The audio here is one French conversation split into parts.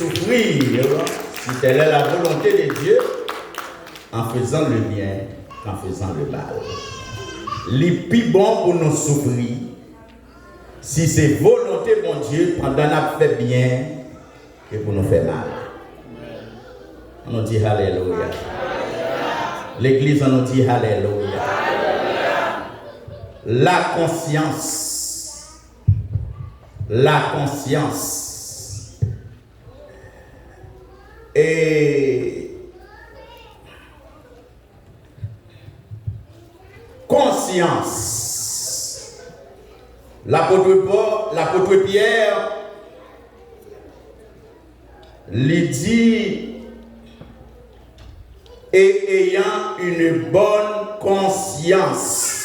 souffrir si telle est la volonté de Dieu en faisant le bien qu'en faisant le mal. Les plus bon pour nous souffrir si c'est volonté mon Dieu pendant qu'on fait bien et pour nous faire mal. On nous dit Alléluia. L'église on nous dit Alléluia. La conscience. La conscience. Et conscience. L'apôtre Pierre lui dit et ayant une bonne conscience,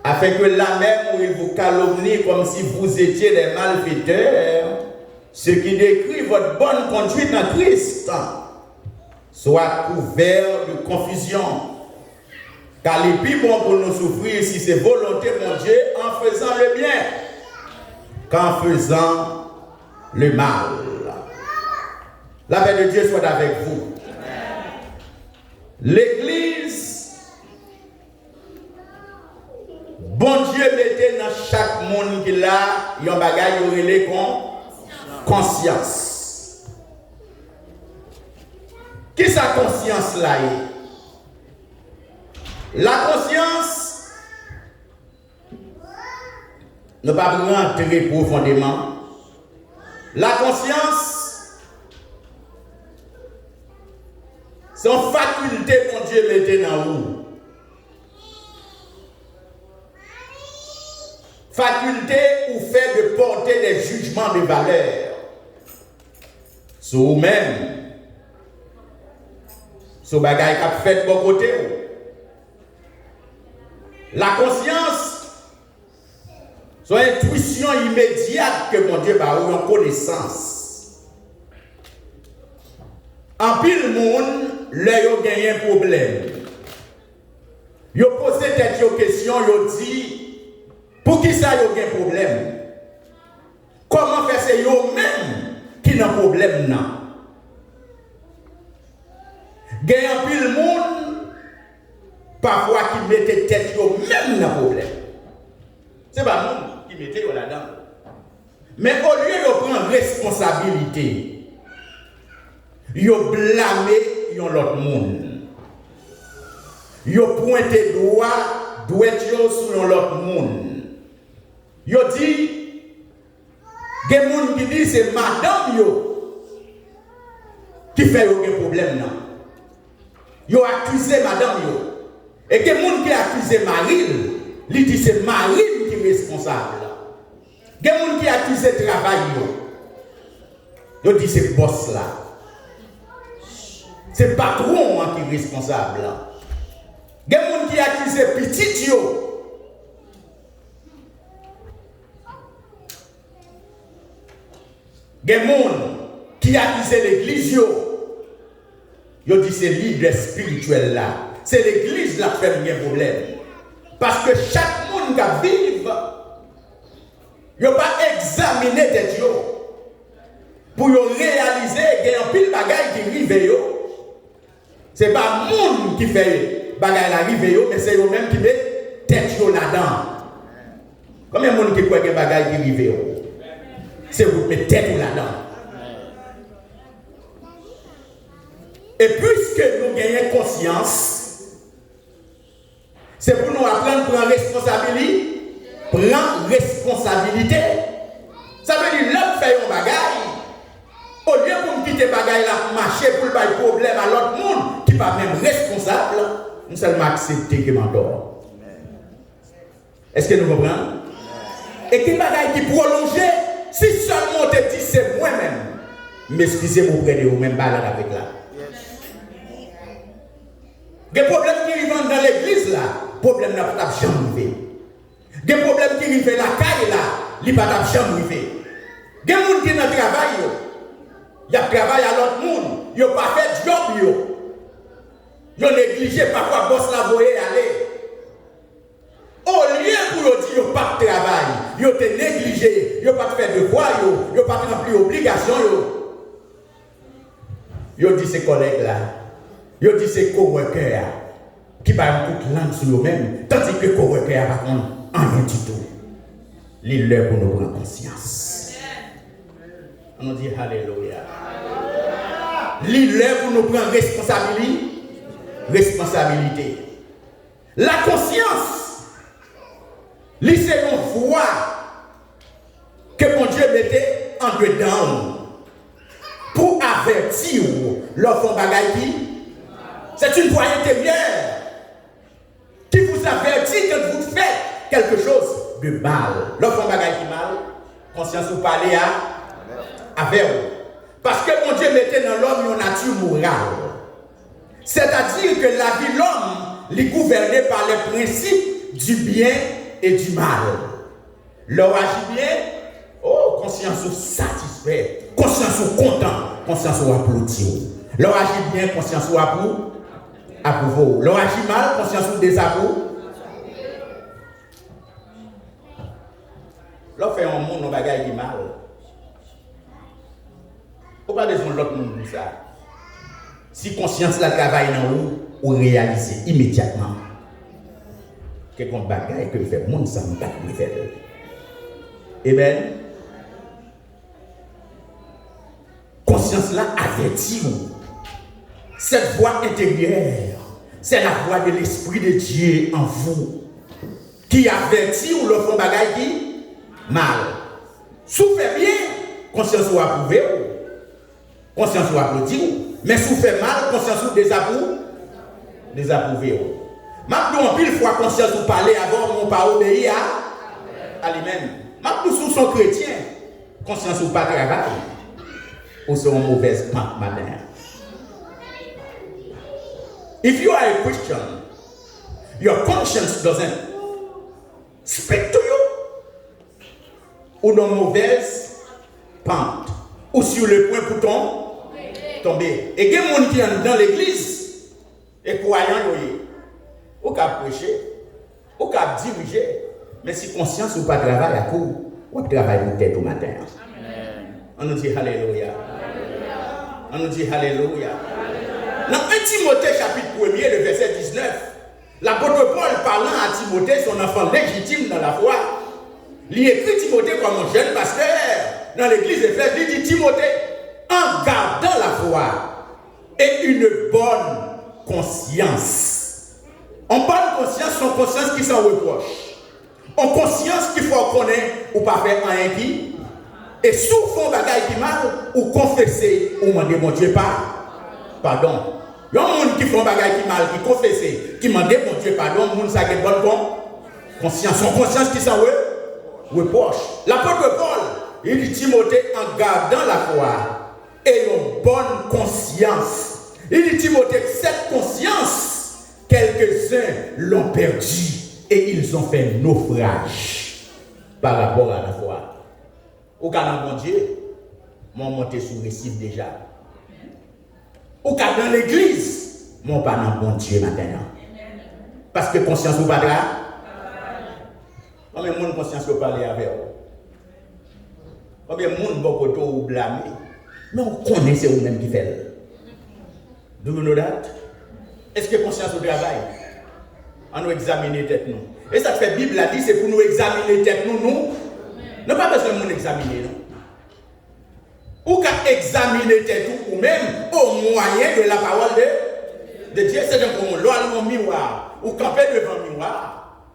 afin que là même où il vous calomnie comme si vous étiez des malfaiteurs, ce qui décrit votre bonne conduite en Christ soit couvert de confusion. Car il est plus bon pour nous souffrir si c'est volonté mon Dieu en faisant le bien qu'en faisant le mal. La paix de Dieu soit avec vous. L'Église, bon Dieu mettait dans chaque monde qui a un bagage relé conscience. Qui sa conscience là est? La conscience ne va pas rentrer profondément. La conscience, c'est une faculté que Dieu mettait dans vous. Faculté ou fait de porter des jugements de valeur sur vous-même, sur les bagages qui fait de bon côté. La conscience, c'est une intuition immédiate que mon Dieu va avoir en connaissance. En pile monde, là, ils ont gagné un problème. Ils ont posé cette question, ils ont dit, pour qui ça, ils ont gagné un problème? Comment faire c'est eux-mêmes qui n'ont problème? Gagné en pile monde, parfois qui mettait tête eux-mêmes dans le problème. C'est pas nous qui mettons là-dedans. Mais au lieu de prendre responsabilité, ils blâmé l'autre monde. Ils pointé doigt sur l'autre monde. Ils dit, il y a des gens qui disent c'est madame qui fait aucun problème. Ils ont accusé madame. Et que les gens qui accusent Marie, ils disent c'est Marie qui est responsable. Les gens qui accusent le travail, ils disent c'est le boss là. C'est le patron qui est responsable. Les gens qui accusent le petit, les gens qui accusent l'église, ils disent c'est le leader spirituel là. C'est l'église qui fait un problème. Parce que chaque monde qui vit, il n'a pas examiné des Dieu pour réaliser qu'il y a un pile de bagaille qui arrive. Ce n'est pas le monde qui fait des bagaille arrive, mais c'est eux-mêmes qui mettent tête là-dedans. Combien de monde qui croit que des bagaille qui arrive? C'est vous qui mettez tête là-dedans. Et puisque nous gagnons conscience, c'est pour nous apprendre à prendre responsabilité. Prendre responsabilité. Ça veut dire l'homme fait un bagaille. Au lieu pour me quitter bagaille là, marcher pour le problème à l'autre monde qui n'est pas même responsable, nous seulement accepter que m'endort. Est-ce que nous comprenons? Et qui bagaille qui prolonge, si seulement on te dit c'est moi-même, m'excusez-moi auprès de vous-même balade avec là. Des problèmes qui arrivent dans l'église là, problème n'a pas jamais arrivé. Des problèmes qui arrivent la caille là, il n'a pas jamais arrivé. Des gens qui dans le travail, il y a travail à l'autre monde, il n'a pas fait job, il a négligé parfois boss la voyer aller. Au lieu pour dire qu'il n'y a pas de travail, il ils ont négligé, ils n'ont pas fait devoir, ils n'ont pas rempli obligation. Ils ont dit ces collègues-là, ils ont dit ces coworkers qui parlent toute langue sur eux-mêmes, tandis que les coworkers par contre, rien du tout. L'île pour nous prendre conscience. On dit Alléluia. L'île pour nous prendre responsabilité. La conscience, c'est une voie que mon Dieu mettait en dedans pour avertir l'enfant bagaille. C'est une voie intérieure qui vous avertit quand vous faites quelque chose de mal. L'enfant bagaille qui mal, conscience vous parlez à vers vous. Parce que mon Dieu mettait dans l'homme une nature morale. C'est-à-dire que la vie de l'homme est gouvernée par les principes du bien et du mal. L'homme agit bien, oh, conscience vous satisfait, conscience vous content, conscience vous applaudit. L'homme agit bien, conscience vous approuve. L'homme agit mal, conscience vous désapprouve. L'homme fait un monde, on bagaille du mal. Ou pas besoin de l'autre monde pour ça. Si conscience la travaille dans vous, ou réalisez immédiatement que qu'on bagaille que fait monde ça ne pas le faire. Amen. Conscience là avertit vous. Cette voix intérieure, c'est la voix de l'Esprit de Dieu en vous qui avertit ou le fond bagaille qui mal. Souffrez bien, conscience vous approuve. Conscience vous applaudit, mais si vous faites mal, conscience vous désapprouve. Maintenant, en pile fois, conscience vous parlez avant, on pas obéir à lui-même. Maintenant, sous son chrétien, conscience vous pas travail, ou c'est une mauvaise pente matin. If you are a Christian, your conscience doesn't speak to you, ou dans mauvaise pente, ou sur le point pour tomber. Et il y a des gens qui sont dans l'église et croyants, ou qui prêcher, ou qui diriger, mais si conscience ou pas travail à court, ou travail pour tête au matin. On nous dit Alléluia. On nous dit Alléluia. Dans 1 Timothée chapitre 1er, le verset 19, l'apôtre Paul parlant à Timothée, son enfant légitime dans la foi, il écrit Timothée comme un jeune pasteur dans l'église d'Éphèse, il dit Timothée, en gardant la foi et une bonne conscience. En bonne conscience, son conscience qui s'en reproche. En conscience qu'il faut connaître ou pas faire un qui. Et sous fond bagaille qui mal, ou confesser, ou demander mon Dieu pardon. Il y a un monde qui font bagaille qui mal, qui confesser, qui demande mon Dieu pardon, le monde ça a une bonne conscience. Son conscience qui s'en reproche. L'apôtre Paul, il dit Timothée en gardant la foi et une bonne conscience. Il dit Timothée que cette conscience, quelques-uns l'ont perdue et ils ont fait naufrage par rapport à la foi. Au cas dans mon Dieu, mon monté sous récif déjà. Au cas dans l'église, mon pas dans mon Dieu maintenant. Parce que conscience ou pas là. Combien de monde conscience vous parler avec vous? Combien de monde vous côté ou blâmer? Mais on connaît c'est vous-même qui fait. Do you know that? Est-ce que conscience au travail? On nous examiner tête nous. Et ça fait Bible a dit c'est pour nous examiner tête nous. Non pas besoin de nous examiner non. Ou qu'à examiner tête ou même au moyen de la parole de Dieu, c'est un l'on miroir ou camper devant le miroir.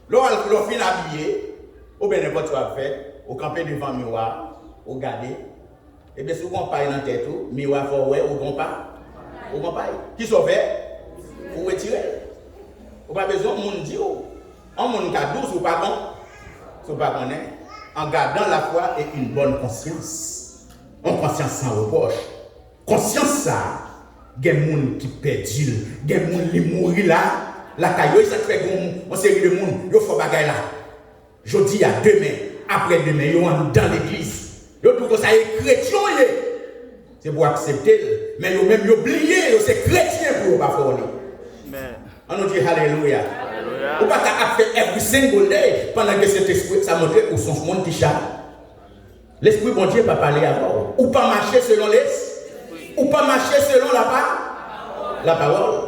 L'on fin habillé ou bien n'importe quoi fait, ou camper devant le miroir, ou garder. Et bien souvent on parle dans tête ou miroir faut ouais ou pas. Ou pas. Qui sauve ou retirer. Ou pas besoin monde dire en monde ka 12 ou pas bon. So pas connaît en gardant la foi et une bonne conscience. En conscience sans reproche. Conscience ça, il y a des gens qui perdent, il y a des gens qui mourent là, la caillou, ça fait une série de gens, il faut bagaille là. Je dis à demain, après-demain, ils sont dans l'église. Ils disent que ça est chrétien, c'est pour accepter, mais ils même oublié, c'est chrétien pour ne pas faire. On nous dit Alléluia. Ou pas qu'à faire every single day pendant que cet esprit, ça montre où son monde qui chante. L'esprit bon Dieu va parler avant. Ou pas marcher selon ou pas marcher selon la parole.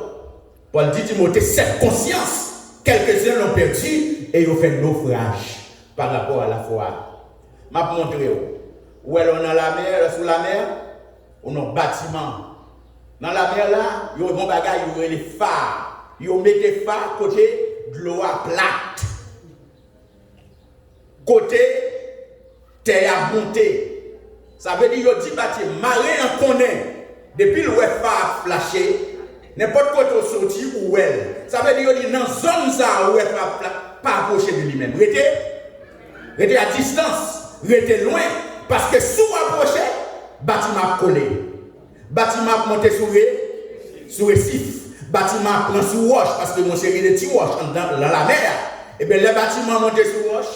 Paul dit Timothée, cette conscience, quelques-uns l'ont perdu et ils ont fait naufrage par rapport à la foi. Je vais vous montrer où est-ce qu'on a la mer, sous la mer, on a un bâtiment. Dans la mer là, il y a un bagage, il y a des phares. Ils ont mis des phares côté de l'eau à plate. Côté terre à monter. Ça veut dire qu'il y a 10 bâtiments. Marin en connaît. Depuis le phare flashé, n'importe quoi tu sorti ou elle. Ça veut dire qu'il y a dans zone ça où elle pas approcher de lui-même. Restez à distance, restez loin. Parce que si vous approchez, bâtiment collé. Bâtiment monté sur récif. Bâtiment prend sur roche parce que mon chéri est petit roche dans la mer. Et bien les bâtiments montés sur roche.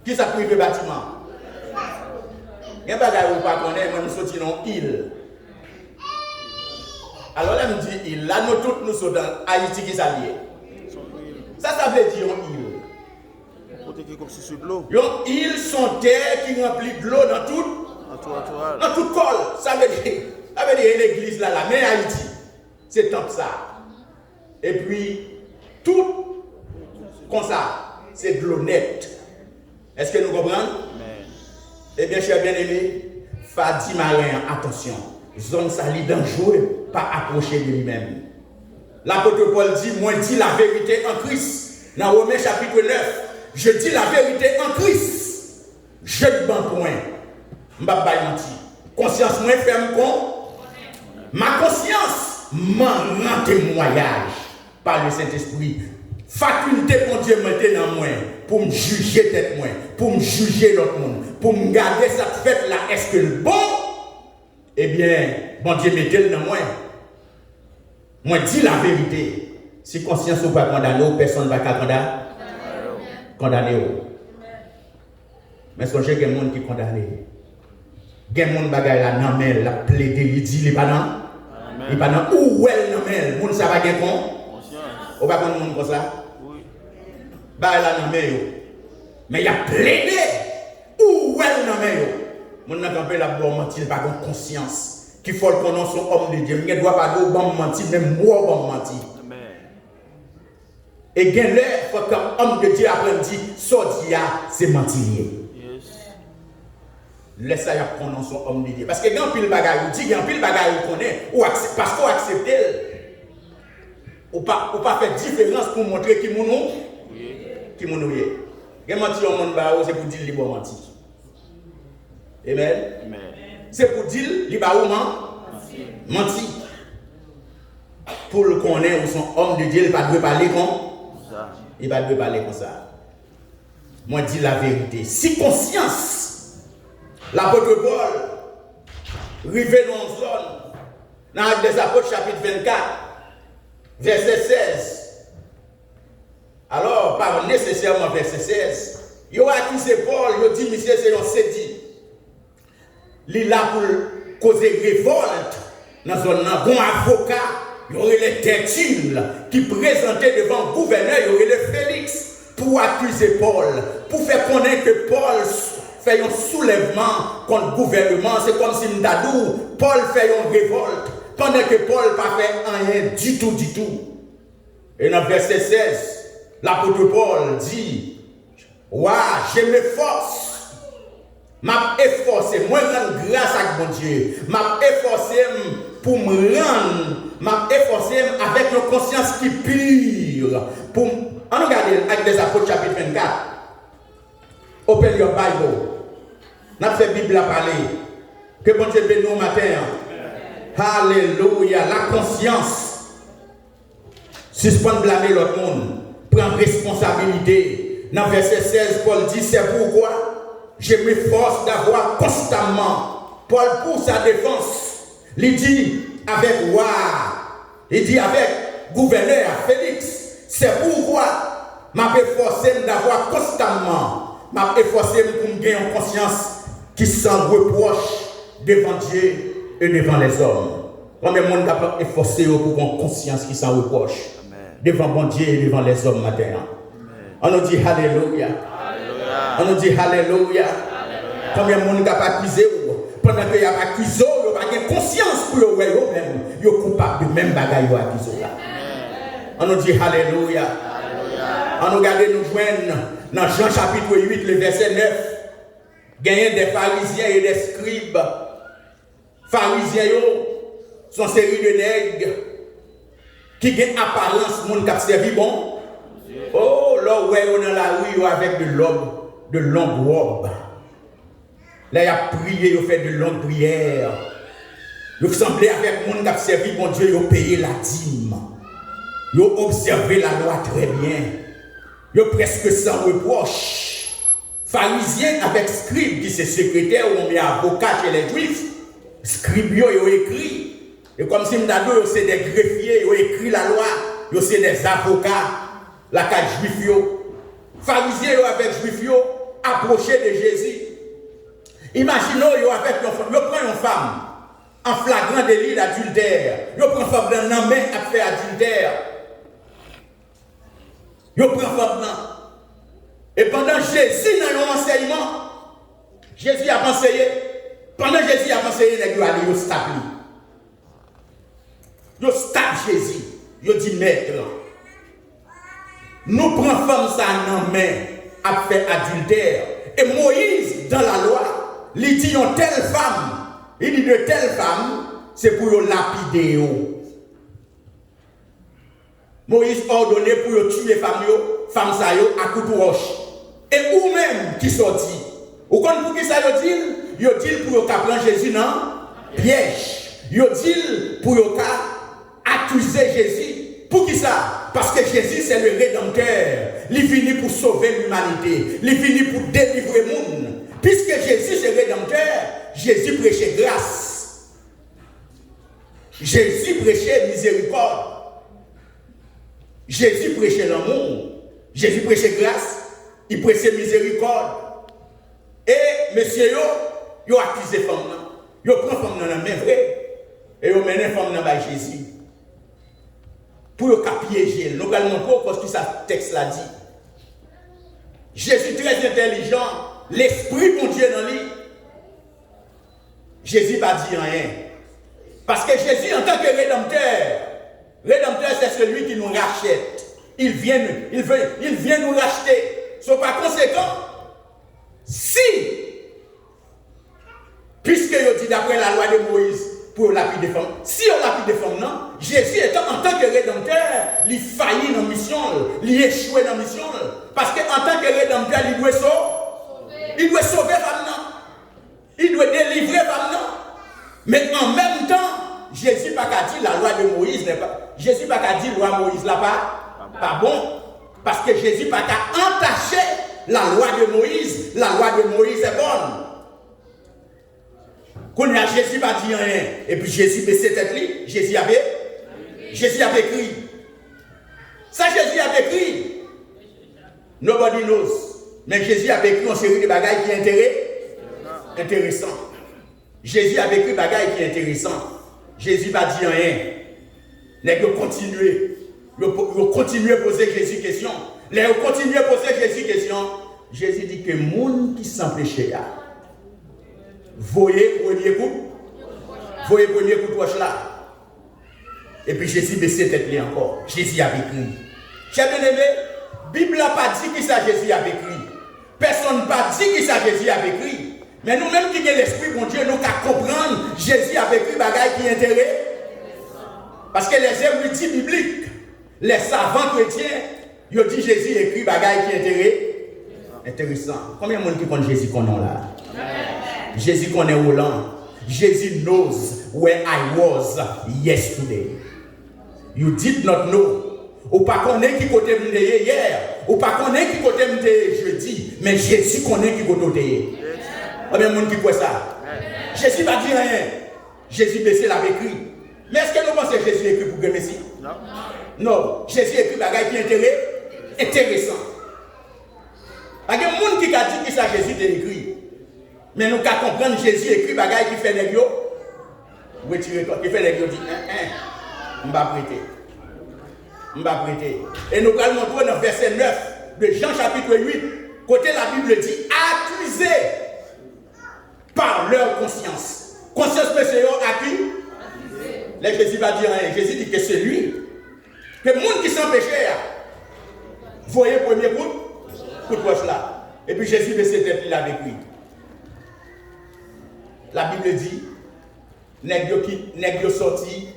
Qui ça prive le bâtiment? Il y a un bagage où pas connaître, moi nous sortis dans île. Alors là me dit île, là nous tous nous sommes dans Haïti qui s'allie. Ça veut dire une île. Côté qui comme si sur l'eau. Une île sont terre qui remplit de l'eau dans tout col. Ça veut dire l'église là, la mer Haïti. C'est tant que ça. Et puis, tout comme ça, c'est de l'eau nette. Est-ce que nous comprenons? Eh bien, chers bien-aimés, Fadi Marin, attention. Zone sali dangereux, pas approcher de lui-même. L'apôtre Paul dit, moi dis la vérité en Christ. Dans Romains chapitre 9, je dis la vérité en Christ. Je ne ban point. M'ba menti. Conscience moins ferme con. Ma conscience m'en rend témoignage par le Saint-Esprit. Faculté pour Dieu maintenant dans moi pour me juger tête moi, pour me juger l'autre monde, pour me garder cette fête là. Est-ce que le bon? Eh bien, bon Dieu mettez-le dans moi. Moi dis la vérité. Si conscience ou pas condamné, personne ne va condamner. Mais songez qu'il y a des gens qui sont condamnés. Il y a des gens qui sont la plaidé, il dit, il pas dans. Il pas dans où elle non mais, moun ça va gen kon. Ou pas kon moun comme ça. Ba la nan men yo. Mais il a plaidé où elle non mais yo. Moun nan campé la bon mentir pas gon conscience. Qui faut qu'on son homme de Dieu, il doit pas go bon mentir même moi bon mentir. Et gen l'air faut que homme de Dieu après dit sorti c'est mentir. Laisse ça y prendre son homme de Dieu. Parce que quand pile bagaille, dit quand pile bagaille connaît ou parce qu'on accepte ou pas faire différence pour montrer qui mon nom qui mon est. Gen menti au monde ba c'est pour dire li bon menti. Amen. C'est pour dire li ba ou menti. Pour le connaître ou son homme de Dieu, il pas doit parler comme ça. Il pas doit parler comme ça. Moi dis la vérité. Si conscience l'apôtre Paul, rivé dans une zone, dans l'Actes des Apôtres, chapitre 24, verset 16. Alors, pas nécessairement verset 16, il a accusé Paul, il a dit, monsieur, c'est un sédit. Il est là pour causer révolte dans une zone. Bon avocat, il y aurait les Tertulle qui présentaient devant le gouverneur, il y aurait le Félix pour accuser Paul, pour faire connaître que Paul fait un soulèvement contre le gouvernement. C'est comme si Ndadou, Paul fait une révolte, pendant que Paul n'a pas fait rien du tout. Et dans verset 16, l'apôtre Paul dit, ouais, je m'efforce, m'a efforcé, moi rendre grâce à mon Dieu, m'a efforcé pour me rendre, m'a efforcé avec une conscience qui pure. Pour, on regarde avec les apôtres chapitre 24, open your Bible. N'a fait Bible à parler. Que bon Dieu bénisse nous matin. Alléluia. La conscience. Suspend blâmer l'autre monde. Prendre responsabilité. Dans verset 16, Paul dit, c'est pourquoi je m'efforce d'avoir constamment. Paul pour sa défense. Il dit avec roi. Il dit avec gouverneur Félix. C'est pourquoi m'a efforcé d'avoir constamment. M'a efforcé pour me gagner en conscience qui s'en reproche devant Dieu et devant les hommes. Combien de monde a efforcé pour avoir conscience qui s'en reproche devant bon Dieu et devant les hommes maintenant. On nous dit Alléluia. On nous dit Alléluia. Combien de monde n'a pas accusé pendant qu'il y a accusé, il n'y a pas conscience pour eux-mêmes. Ils sont coupables de même bagaille qu'ils accusent là. On nous dit Alléluia. On nous regarde nous joindre dans Jean chapitre 8, le verset 9. Gagner des pharisiens et des scribes. Pharisiens sont série de nègres qui ont apparence monde qui a servi bon. Oh, là où on est dans la rue avec de longues robes. Là, il a prié, il a fait de longues prières. Il semblait avec monde qui a servi bon Dieu, il a payé la dîme. Il a observé la loi très bien. Il a presque sans reproche. Pharisiens avec scribes, qui c'est secrétaire ou on met avocat chez les juifs. Scribes, ils ont écrit. Et comme si nous c'est des greffiers, ils ont écrit la loi. Ils sont des avocats. La cage juif. Pharisiens avec juifs approché de Jésus. Imaginons, ils avec une femme. Ils prennent une femme en flagrant délit d'adultère. Ils prennent une femme dans la main à faire adultère. Ils prennent une femme dans. Et pendant Jésus dans l'enseignement, Jésus a enseigné. Pendant Jésus a enseigné, il a dit, il stop. Il stop Jésus. Il dit, maître, nous prenons femme ça dans main à faire adultère. Et Moïse, dans la loi, il dit, une telle femme, il dit de telle femme, c'est pour lapider. Moïse ordonné pour tuer les femmes ça à coup de roche. Et ou même qui sortit. Ou quand pour qui ça dit, il dit pour prendre Jésus dans piège. Il dit pour accuser Jésus. Pour qui ça? Parce que Jésus c'est le rédempteur. Il finit pour sauver l'humanité. Il finit pour délivrer le monde. Puisque Jésus c'est le rédempteur, Jésus prêchait grâce. Jésus prêchait miséricorde. Jésus prêchait l'amour. Jésus prêchait grâce. Il prêchait miséricorde. Et monsieur, il a accusé la femme. Il prend la femme dans la main vraie. Et il mène la femme dans Jésus. Pour le piéger. Nous allons montrer parce que ça texte l'a dit. Jésus très intelligent. L'esprit de Dieu dans lui. Jésus va dire rien. Parce que Jésus, en tant que rédempteur, c'est celui qui nous rachète. Il vient nous racheter. So, par conséquent, si, puisque il dit d'après la loi de Moïse pour lapider des femmes, si on lapide des femmes, non, Jésus étant en tant que rédempteur, il faillit dans la mission, il échoué dans la mission. Parce qu'en tant que rédempteur, il doit sauver. Il doit sauver les femmes, non. Il doit délivrer les femmes, non. Mais en même temps, Jésus n'a pas dit la loi de Moïse n'est pas. Jésus n'a pas dit la loi de Moïse là pas bon. Parce que Jésus n'a pas entaché la loi de Moïse. La loi de Moïse est bonne. Quand Jésus n'a pas dit rien. Et puis Jésus baissait tête lui. Jésus avait écrit. Ça Jésus avait écrit. Nobody knows. Mais Jésus avait écrit une série de bagailles qui est intéressant. Jésus avait écrit des bagailles qui est intéressant. Jésus n'a pas dit rien. Les gars continuent. Ils continuent à poser Jésus question. Les continuent à poser Jésus question. Jésus dit que les gens qui sont péchés, voyez premier coup de roche là. Et puis Jésus baissait tête là encore. Jésus a écrit. Chers bien-aimés, la Bible n'a pas dit qui ça Jésus a écrit. Personne n'a pas dit qui ça Jésus a écrit. Mais nous-mêmes qui avons l'esprit, mon Dieu, nous qu'à comprendre Jésus a écrit des bagailles qui intéressent. Parce que les érudits bibliques, les savants chrétiens, ils ont dit Jésus écrit des bagailles qui est intéressant. Combien de monde qui connaît Jésus qu'on a là? Jésus connaît Roland. Jésus knows where I was yesterday. You did not know. Ou pas connaît qui côté m'était hier. Ou pas connaît qui côté m'était jeudi. Mais Jésus connaît qui côté. Combien de monde qui croit ça? Jésus va dire rien. Jésus baissé l'avait écrit. Mais est-ce que nous pensons que Jésus écrit pour que Messie? Non. Non, Jésus écrit des bagages qui est intéressant. Il y a des gens qui a dit que ça Jésus t'a écrit. Mais nous qu'à comprendre Jésus écrit des bagages qui fait les gars. Retirez-toi, qui fait les gars, dit, on va prêter. Je vais prêter. Et nous allons montrer dans le verset 9 de Jean chapitre 8, côté la Bible dit accusés par leur conscience. Conscience, monsieur, à qui? Là, Jésus va dire rien. Jésus dit que c'est lui. Que le monde qui s'en péché, vous voyez le premier coup de poche là. Et puis Jésus met ses têtes, il avait pris. La Bible dit, nèg yo sorti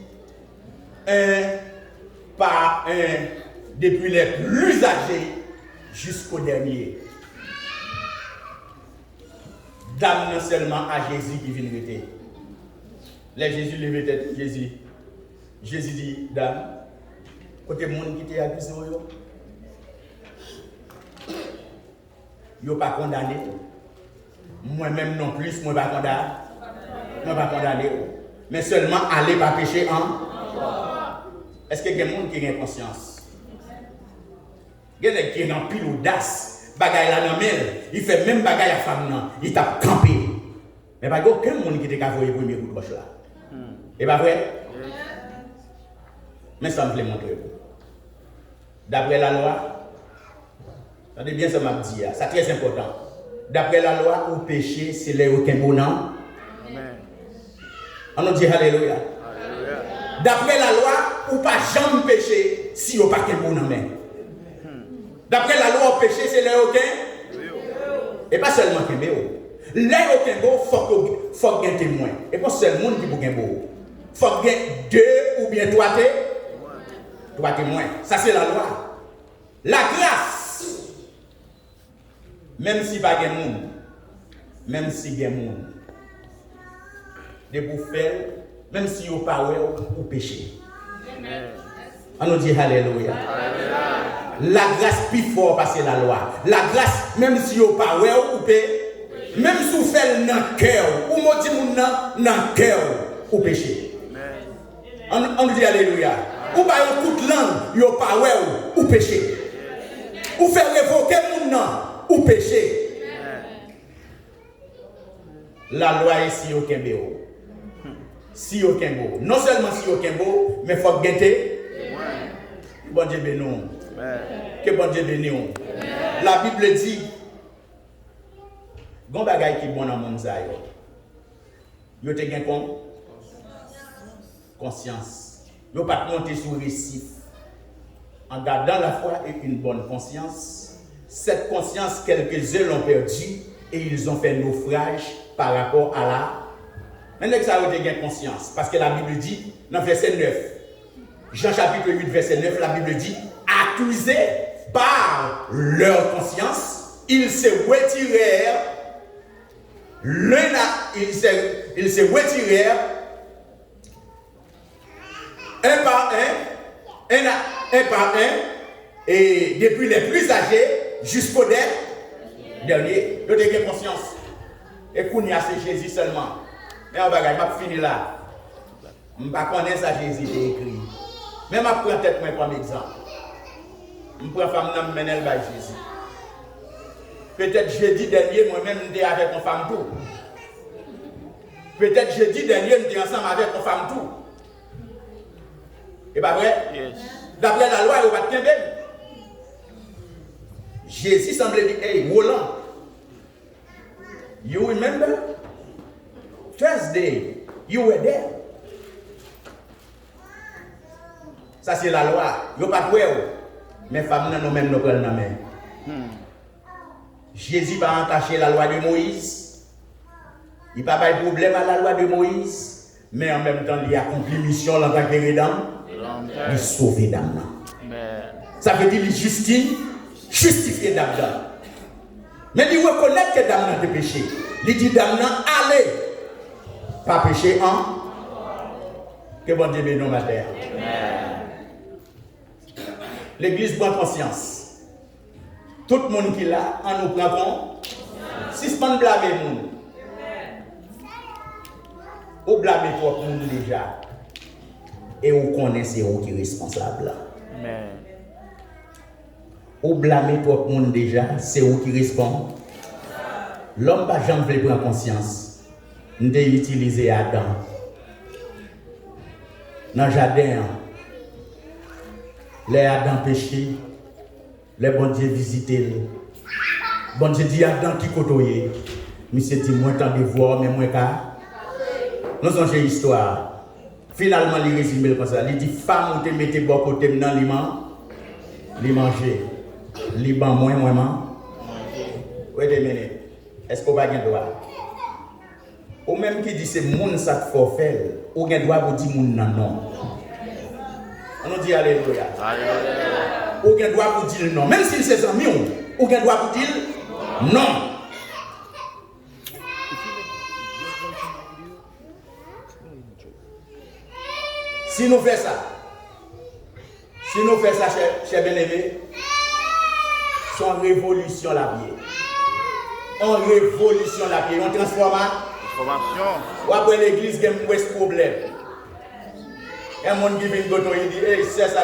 un par un, depuis les plus âgés jusqu'au dernier. Dame non seulement à Jésus qui vient rester. Là, Jésus levait tête, Jésus dit, dame, côté monde qui t'a accusé, yo pas condamné. Moi-même non plus, moi pas condamné. Moi pas condamné. Mais seulement aller pas pécher en. Est-ce qu'il y a des gens qui ont conscience? Il y a des gens qui ont pile audace. Bagay la nan men, il fait même bagay à femme nan, il t'a campé. Mais pas aucun monde qui t'a voyé premier coup de poche là. Et pas vrai? Mais ça me plaît montrer. D'après la loi, attendez bien ça m'a dit, c'est très important. D'après la loi, au péché, c'est les aucun bon nom. On nous dit alléluia. D'après la loi, ou pas jamais péché si on pas qu'un bon nom. D'après la loi, au péché, c'est les aucun. Et pas seulement qu'un bon. Les aucun bon, faut qu'il y ait un témoin. Et pas seulement qui pour qu'un bon. Faut qu'il y ait deux ou bien trois témoins. Ça, c'est la loi. La grâce. Même si pas de monde, même si il y a monde, de vous faire, même si vous pas ou péché. On nous dit alléluia. La grâce plus fort parce que la loi. La grâce, même si vous pas ou péché, même si vous faites dans le cœur, ou vous dites dans le cœur, ou péché. On nous dit alléluia. Ou pas toute langue, vous pas ou péché. Ou faire révoquer mon nom. Ou péché. La loi est si aucun beau. Si aucun beau. Non seulement si aucun beau, mais il faut guetter. Bon Dieu béni. Que bon Dieu béni. La Bible dit, gon bagay qui bon dans mon zayo. Yo te gen conscience. Yo pas monter sur le récif. En gardant la foi et une bonne conscience. Cette conscience, quelques-uns l'ont perdu et ils ont fait naufrage par rapport à la. Maintenant que ça a été conscience, parce que la Bible dit, dans verset 9, Jean chapitre 8, verset 9, la Bible dit, accusés par leur conscience, ils se retirèrent, ils se retirèrent, un par un, et depuis les plus âgés, jusqu'au dernier, je n'ai pas conscience. Et qu'on y a c'est Jésus seulement. Mais on va finir là. Je ne connais pas ça Jésus écrit. Mais je prends tête comme exemple. Je prends femme qui mène par Jésus. Peut-être jeudi dernier, moi-même, j'étais avec une femme tout. Peut-être jeudi dernier, j'étais ensemble avec une femme tout. Et pas vrai? Yes. D'après la loi, il va te bien. Jésus semblait dire, hey, Roland, you remember? Thursday, you were there. Ça c'est la loi. Yo pas de mais femmes nous même nous prennent la main. Jésus va entacher la loi de Moïse. Il n'a pas de problème à la loi de Moïse, mais en même temps il accomplit mission en tant que rédempteur. Il sauve d'âme. Ça veut dire justifier d'âme. Mais il reconnaît que d'âme n'a pas péché. Il dit d'âme n'a allez pas pécher en. Que bon Dieu bénisse ma terre. L'église prend conscience. Tout le monde qui est là, on nous prend compte. Si ce n'est pas blâmer le monde, ou blâmer tout le monde déjà. Et vous connaissez où qui est responsable. Ou blâmer tout le monde déjà, c'est où qui répond. L'homme va jamais prendre conscience. Nous avons utilisé Adam. Dans le jardin. Les Adam péché, les bon Dieu visité. Bon Dieu dit Adam qui côtoyait. Mais c'est dit moins temps de voir, mais moins qu'à. Nous sommes chez l'histoire. Finalement, il résume comme ça. Il dit femme, vous te mettez bon côté dans les manger. Les ban moins. Oui, des minutes. Est-ce qu'on va gagner droit? Ou même qui dit c'est moun ça qu'il faut faire, ou gagne droit pour dire moun non. On nous dit alléluia. Ou gagne droit pour dire non. Même si c'est amis, ou gagne droit pour dire non. Si nous faisons ça, chers bien-aimés, c'est une révolution la vie. On révolution la vie, on transformation. Ou après l'église, il y a un problème. Un monde qui vient de il dit, c'est ça.